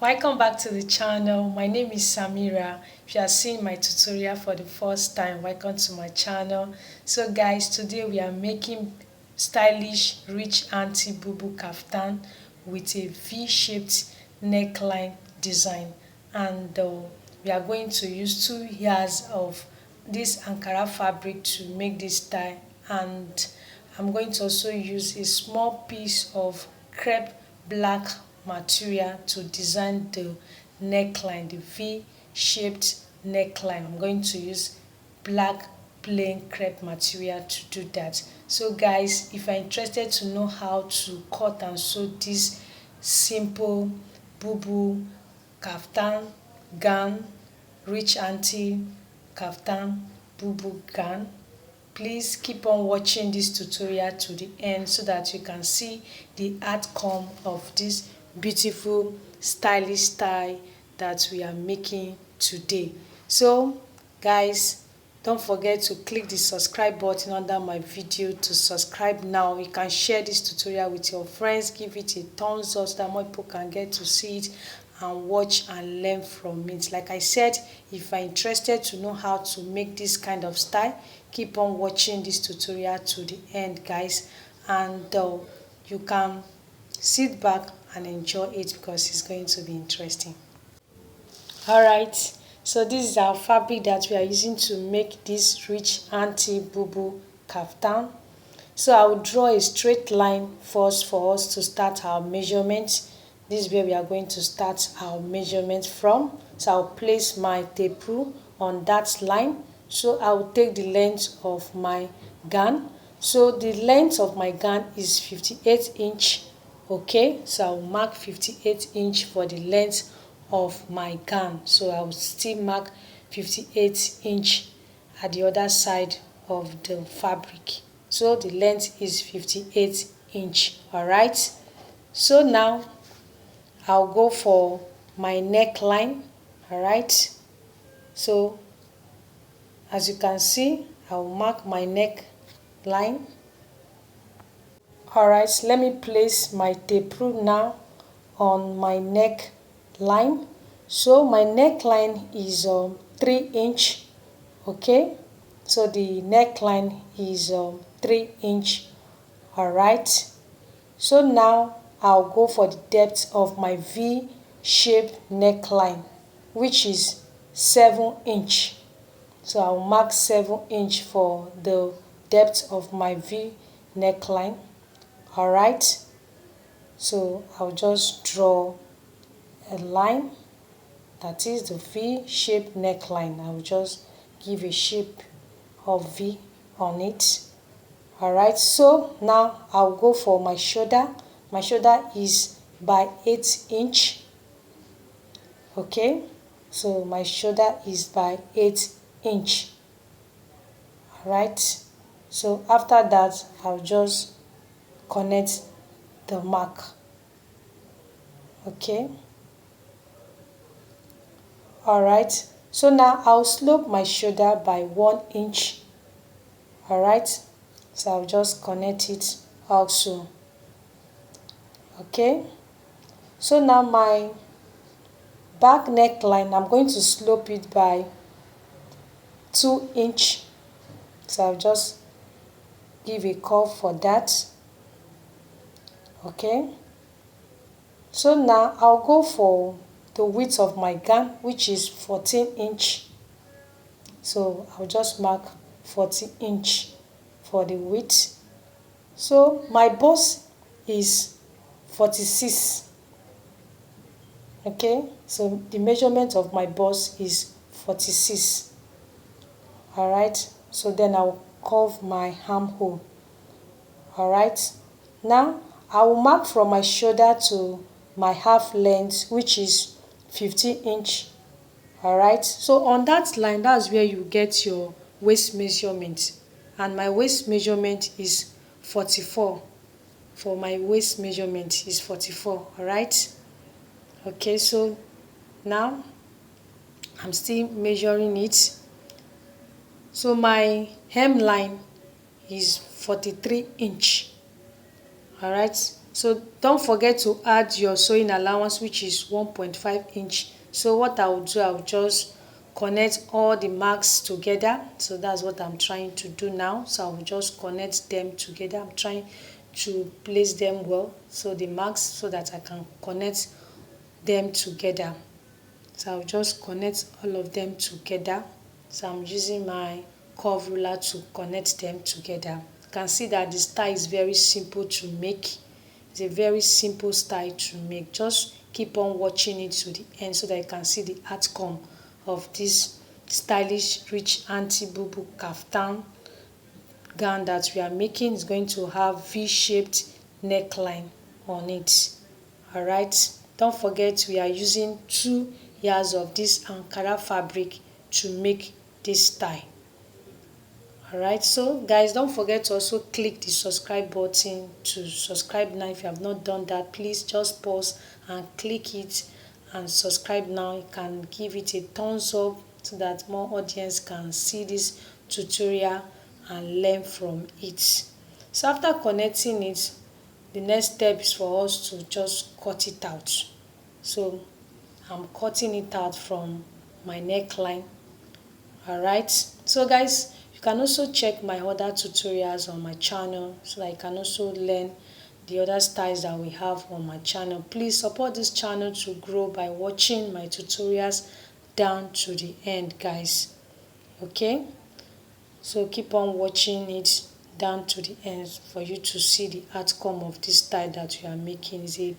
Welcome back to the channel. My name is Samira. If you are seeing my tutorial for the first time, welcome to my channel. So guys, today we are making stylish rich auntie BUBU kaftan with a V-shaped neckline design, and we are going to use 2 yards of this Ankara fabric to make this style, and I'm going to also use a small piece of crepe black material to design the neckline, the V-shaped neckline. I'm going to use black plain crepe material to do that. So guys, if you're interested to know how to cut and sew this simple BUBU kaftan gown, rich auntie kaftan BUBU gown, please keep on watching this tutorial to the end so that you can see the outcome of this beautiful stylish style that we are making today. So guys, don't forget to click the subscribe button under my video to subscribe now. You can share this tutorial with your friends, give it a thumbs up so that more people can get to see it and watch and learn from it. Like I said, if you're interested to know how to make this kind of style, keep on watching this tutorial to the end, guys, and you can sit back and enjoy it because it's going to be interesting. Alright, so this is our fabric that we are using to make this rich auntie BUBU kaftan. So I will draw a straight line first for us to start our measurement. This is where we are going to start our measurement from. So I'll place my tape rule on that line. So I will take the length of my gown. So the length of my gown is 58 inch. Okay, so I will mark 58 inch for the length of my gown. So I will still mark 58 inch at the other side of the fabric. So the length is 58 inch. Alright, so now I'll go for my neckline. Alright, so as you can see, I'll mark my neckline. Alright, so let me place my tape rule now on my neckline. So my neckline is 3 inch. Okay, so the neckline is 3 inch. Alright, so now I'll go for the depth of my V-shaped neckline, which is 7 inch. So I'll mark 7 inch for the depth of my V neckline. Alright, so I'll just draw a line, that is the V-shaped neckline. I'll just give a shape of V on it. Alright, so now I'll go for my shoulder. My shoulder is by 8 inch. Okay, so my shoulder is by 8 inch. Alright, so after that I'll just connect the mark. Okay, alright, so now I'll slope my shoulder by 1 inch. Alright, so I'll just connect it also. Okay, so now my back neckline, I'm going to slope it by 2 inch. So I'll just give a curve for that. Okay, so now I'll go for the width of my gown, which is 14 inch. So I'll just mark 14 inch for the width. So my bust is 46. Okay, so the measurement of my bust is 46. Alright, so then I'll curve my armhole. Alright, now I will mark from my shoulder to my half length, which is 15 inch. Alright, so on that line, that's where you get your waist measurement, and my waist measurement is 44. For my waist measurement is 44. Alright, okay, so now I'm still measuring it. So my hemline is 43 inch. Alright, So don't forget to add your sewing allowance, which is 1.5 inch. So what I will do, I will just connect all the marks together. So that's what I'm trying to do now. So I will just connect them together. I'm trying to place them well, so the marks, so that I can connect them together. So I'll just connect all of them together. So I'm using my curve ruler to connect them together. You can see that the style is very simple to make. It's a very simple style to make. Just keep on watching it to the end so that you can see the outcome of this stylish rich Aunty BUBU kaftan gown that we are making. Is going to have V-shaped neckline on it. Alright, don't forget we are using 2 yards of this Ankara fabric to make this style. Alright, so guys, don't forget to also click the subscribe button to subscribe now. If you have not done that, please just pause and click it and subscribe now. You can give it a thumbs up so that more audience can see this tutorial and learn from it. So after connecting it, the next step is for us to just cut it out. So I'm cutting it out from my neckline. Alright, so guys, you can also check my other tutorials on my channel so that you can also learn the other styles that we have on my channel. Please support this channel to grow by watching my tutorials down to the end, guys. Okay, so keep on watching it down to the end for you to see the outcome of this style that you are making. It's a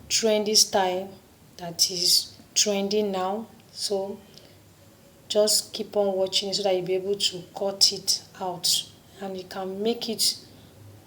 trendy style that is trending now, so just keep on watching it so that you'll be able to cut it out, and you can make it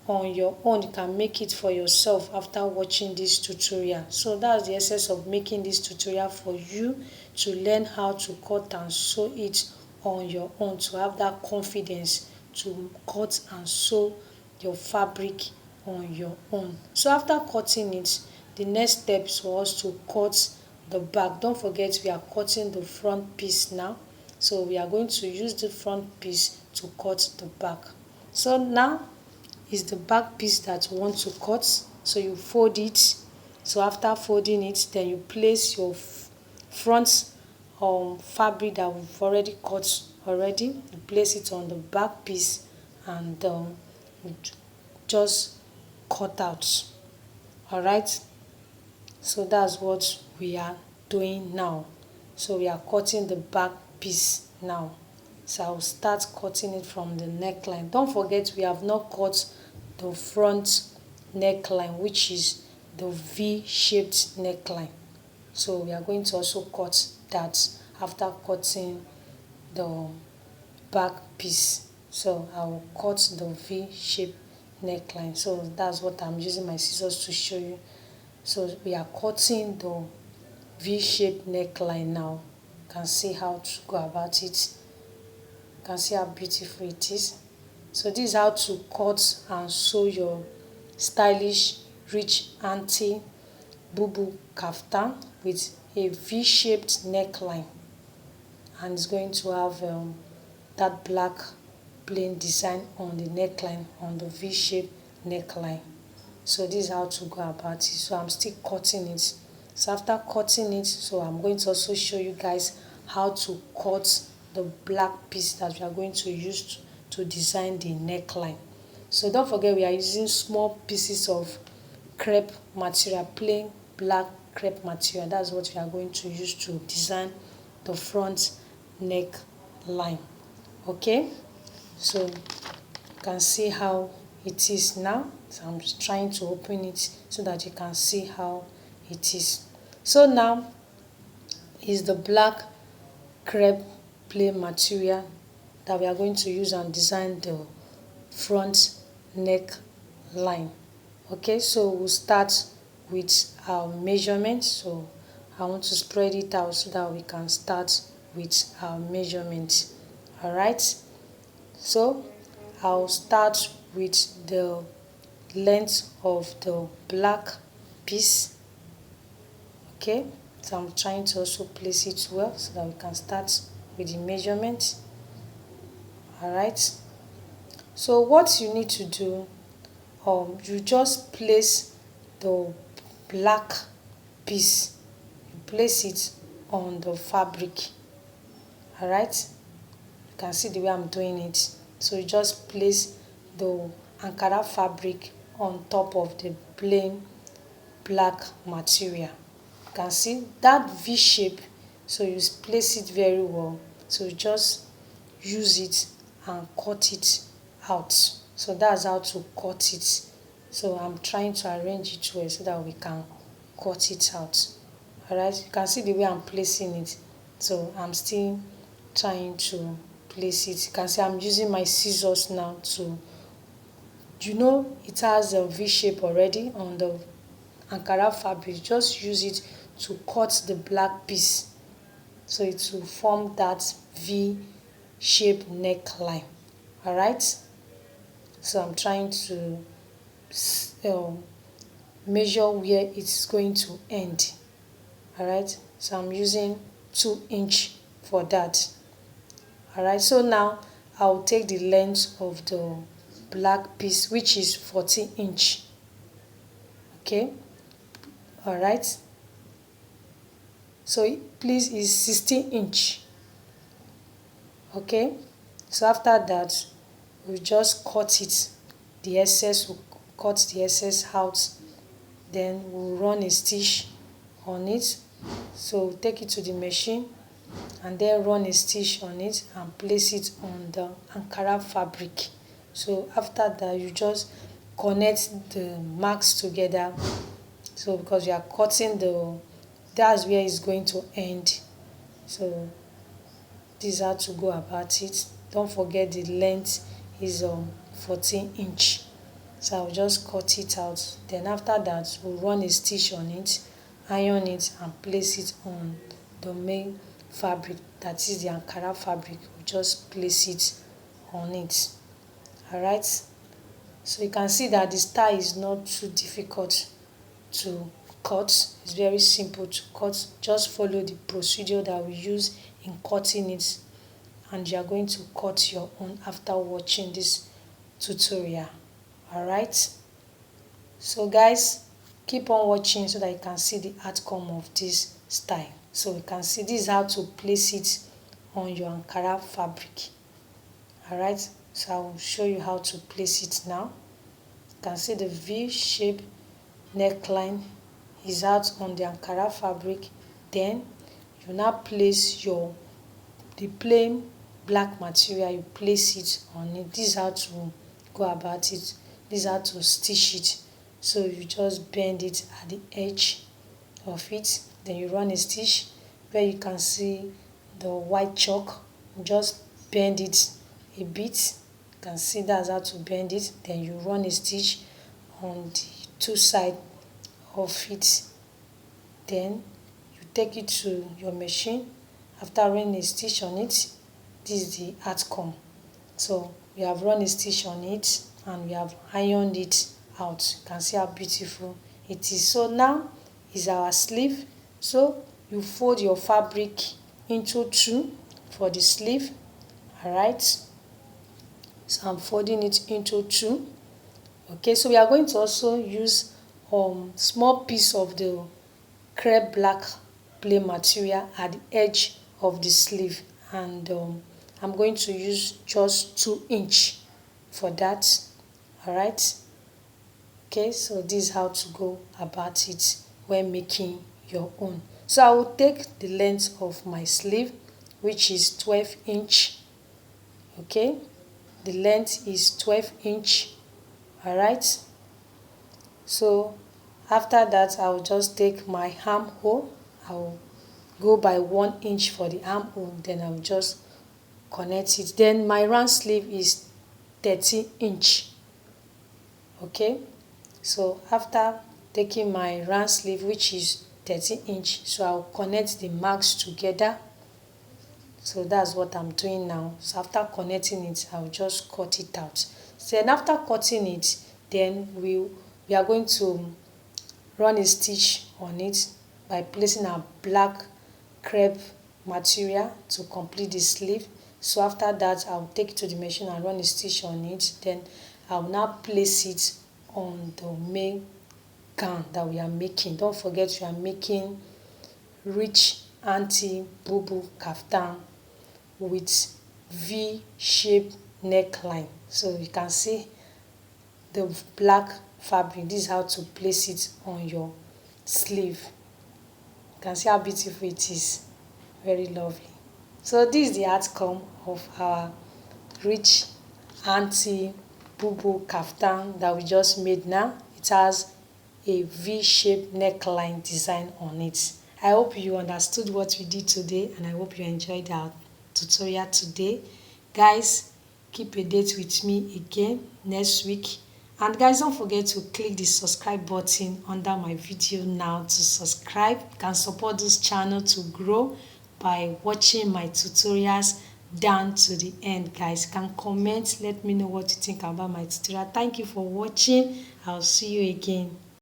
on your own. You can make it for yourself after watching this tutorial. So that's the essence of making this tutorial, for you to learn how to cut and sew it on your own, to have that confidence to cut and sew your fabric on your own. So after cutting it, the next step is for us to cut the back. Don't forget we are cutting the front piece now, so we are going to use the front piece to cut the back. So now is the back piece that you want to cut. So you fold it. So after folding it, then you place your front fabric that we've already cut already. You place it on the back piece and just cut out. Alright, so that's what we are doing now. So we are cutting the back piece now. So I'll start cutting it from the neckline. Don't forget we have not cut the front neckline, which is the V-shaped neckline. So we are going to also cut that after cutting the back piece. So I will cut the V-shaped neckline. So that's what I'm using my scissors to show you. So we are cutting the V-shaped neckline now. You can see how to go about it. You can see how beautiful it is. So this is how to cut and sew your stylish rich Aunty BUBU kaftan with a V-shaped neckline, and it's going to have that black plain design on the neckline, on the V-shaped neckline. So this is how to go about it. So I'm still cutting it. So after cutting it, so I'm going to also show you guys how to cut the black piece that we are going to use to design the neckline. So don't forget we are using small pieces of crepe material, plain black crepe material. That's what we are going to use to design the front neckline. Okay, so you can see how it is now. So I'm just trying to open it so that you can see how it is. So now is the black crepe plain material that we are going to use and design the front neckline. Okay, so we'll start with our measurement. So I want to spread it out so that we can start with our measurement. All right, so I'll start with the length of the black piece. Okay, so I'm trying to also place it well so that we can start with the measurement. All right, so what you need to do you just place the black piece, you place it on the fabric. Alright, you can see the way I'm doing it. So you just place the Ankara fabric on top of the plain black material. You can see that V shape, so you place it very well. So you just use it and cut it out. So that's how to cut it. So I'm trying to arrange it well so that we can cut it out. Alright, you can see the way I'm placing it. So I'm still trying to place it. You can see I'm using my scissors now to, it has a V shape already on the Ankara fabric. Just use it to cut the black piece so it will form that V shape neckline. Alright, so I'm trying to measure where it's going to end. Alright, so I'm using 2 inch for that. Alright, so now I'll take the length of the black piece, which is 14 inch. Okay, alright, so please is 16 inch. Okay, so after that we just cut it, the excess, we'll cut the excess out, then we'll run a stitch on it. So take it to the machine and then run a stitch on it and place it on the Ankara fabric. So after that you just connect the marks together. So because you are cutting that's where it's going to end. So this is how to go about it. Don't forget the length is 14 inch. So I'll just cut it out. Then after that we'll run a stitch on it, iron it and place it on the main fabric, that is the Ankara fabric. We'll just place it on it. Alright, so you can see that the style is not too difficult to cut. It's very simple to cut. Just follow the procedure that we use in cutting it, and you are going to cut your own after watching this tutorial. Alright, so guys, keep on watching so that you can see the outcome of this style. So you can see this is how to place it on your Ankara fabric. Alright, so I will show you how to place it now. You can see the V shape neckline is out on the Ankara fabric. Then you now place the plain black material, you place it on it. This is how to go about it. This is how to stitch it. So you just bend it at the edge of it, then you run a stitch where you can see the white chalk. Just bend it a bit. You can see that's how to bend it. Then you run a stitch on the 2 sides of it. Then you take it to your machine. After running a stitch on it, this is the outcome. So we have run a stitch on it and we have ironed it out. You can see how beautiful it is. So now is our sleeve. So you fold your fabric into 2 for the sleeve. Alright, so I'm folding it into 2. Okay, so we are going to also use small piece of the crepe black plain material at the edge of the sleeve, and I'm going to use just 2 inch for that. Alright, okay, so this is how to go about it when making your own. So I will take the length of my sleeve, which is 12 inch. Okay, the length is 12 inch. Alright, so after that I will just take my armhole. I will go by 1 inch for the armhole, then I will just connect it. Then my round sleeve is 13 inch. Okay, so after taking my round sleeve, which is 13 inch, so I'll connect the marks together. So that's what I'm doing now. So after connecting it, I'll just cut it out. So then after cutting it, then we are going to run a stitch on it by placing our black crepe material to complete the sleeve. So after that, I'll take it to the machine and run a stitch on it. Then I'll now place it on the main gown that we are making. Don't forget we are making rich Aunty BUBU kaftan with V-shape neckline. So you can see the black fabric. This is how to place it on your sleeve. You can see how beautiful it is. Very lovely. So this is the outcome of our rich Aunty BUBU kaftan that we just made now. It has a V-shaped neckline design on it. I hope you understood what we did today, and I hope you enjoyed our tutorial today. Guys, keep a date with me again next week. And guys, don't forget to click the subscribe button under my video now to subscribe. You can support this channel to grow by watching my tutorials down to the end. Guys, you can comment, let me know what you think about my tutorial. Thank you for watching. I'll see you again.